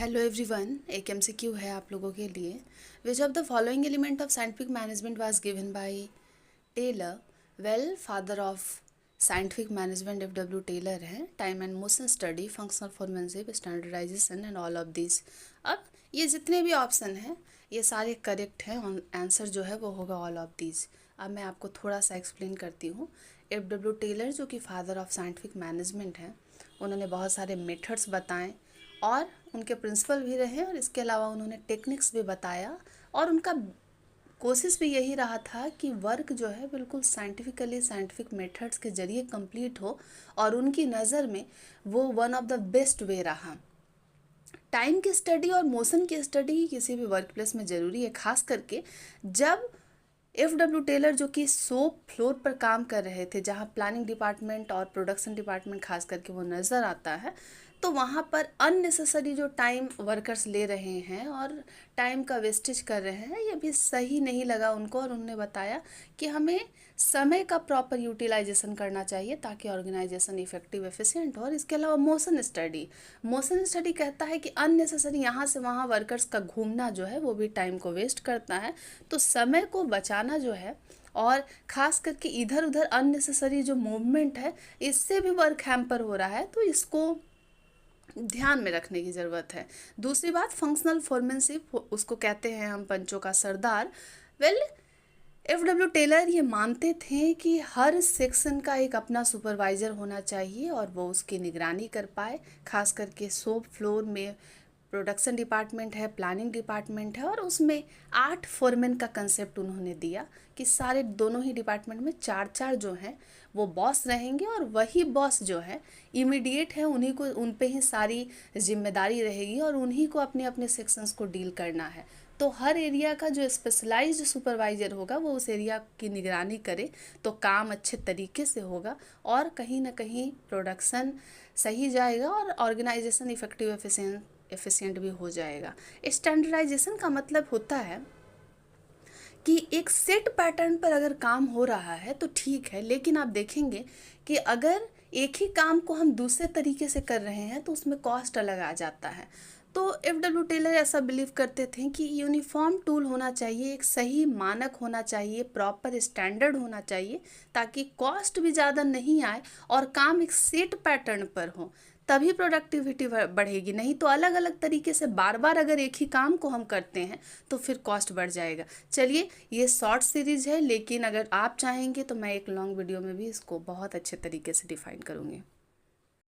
Hello everyone, एक MCQ है आप लोगों के लिए। Which of the following element of scientific management was given by Taylor? Well, father of scientific management F W. Taylor है। Time and motion study, functional foremanship, standardisation and all of this. अब ये जितने भी ऑप्शन हैं ये सारे correct हैं। Answer जो है वो होगा ऑल ऑफ दिस। अब मैं आपको थोड़ा सा एक्सप्लेन करती हूँ। एफ.डब्ल्यू. टेलर जो कि फादर ऑफ साइंटिफिक मैनेजमेंट हैं, उन्होंने बहुत सारे मेथड्स बताएं और उनके प्रिंसिपल भी रहे, और इसके अलावा उन्होंने टेक्निक्स भी बताया। और उनका कोशिश भी यही रहा था कि वर्क जो है बिल्कुल साइंटिफिक मेथड्स के जरिए कंप्लीट हो, और उनकी नज़र में वो one of the best way रहा। टाइम की स्टडी और मोशन की स्टडी किसी भी वर्क प्लेस में ज़रूरी है, खास करके जब एफ.डब्ल्यू. टेलर जो कि शॉप फ्लोर पर काम कर रहे थे, जहां प्लानिंग डिपार्टमेंट और प्रोडक्शन डिपार्टमेंट खास करके वो नज़र आता है, तो वहां पर अननेसेसरी जो टाइम वर्कर्स ले रहे हैं और टाइम का वेस्टेज कर रहे हैं, ये भी सही नहीं लगा उनको। और उन्होंने बताया कि हमें समय का प्रॉपर यूटिलाइजेशन करना चाहिए ताकि ऑर्गेनाइजेशन इफेक्टिव एफिशिएंट हो। और इसके अलावा मोशन स्टडी कहता है कि अननेसेसरी यहाँ से वहाँ वर्कर्स का घूमना जो है वो भी टाइम को वेस्ट करता है। तो समय को बचाना जो है, और ख़ास करके इधर उधर अननेसेसरी जो मूवमेंट है, इससे भी वर्क हैम्पर हो रहा है, तो इसको ध्यान में रखने की ज़रूरत है। दूसरी बात, फंक्शनल फोरमैनशिप, उसको कहते हैं हम पंचों का सरदार। Well, F.W.. टेलर ये मानते थे कि हर सेक्शन का एक अपना सुपरवाइज़र होना चाहिए और वो उसकी निगरानी कर पाए। खास करके शॉप फ्लोर में प्रोडक्शन डिपार्टमेंट है, प्लानिंग डिपार्टमेंट है, और उसमें 8 फोरमैन का कंसेप्ट उन्होंने दिया कि सारे दोनों ही डिपार्टमेंट में 4 जो हैं वो बॉस रहेंगे, और वही बॉस जो है इमीडिएट है, उन्हीं को, उन पे ही सारी जिम्मेदारी रहेगी और उन्हीं को अपने अपने सेक्शंस को डील करना है। तो हर एरिया का जो स्पेशलाइज्ड सुपरवाइज़र होगा वो उस एरिया की निगरानी करे, तो काम अच्छे तरीके से होगा और कहीं ना कहीं प्रोडक्शन सही जाएगा और ऑर्गेनाइजेशन इफेक्टिव एफिशिएंट भी हो जाएगा। स्टैंडर्डाइजेशन का मतलब होता है कि एक सेट पैटर्न पर अगर काम हो रहा है तो ठीक है, लेकिन आप देखेंगे कि अगर एक ही काम को हम दूसरे तरीके से कर रहे हैं तो उसमें कॉस्ट अलग आ जाता है। तो एफ.डब्ल्यू. टेलर ऐसा बिलीव करते थे कि यूनिफॉर्म टूल होना चाहिए, एक सही मानक होना चाहिए, प्रॉपर स्टैंडर्ड होना चाहिए, ताकि कॉस्ट भी ज़्यादा नहीं आए और काम एक सेट पैटर्न पर हो, तभी प्रोडक्टिविटी बढ़ेगी। नहीं तो अलग अलग तरीके से बार बार अगर एक ही काम को हम करते हैं तो फिर कॉस्ट बढ़ जाएगा। चलिए, ये शॉर्ट सीरीज़ है, लेकिन अगर आप चाहेंगे तो मैं एक लॉन्ग वीडियो में भी इसको बहुत अच्छे तरीके से डिफाइन करूँगी।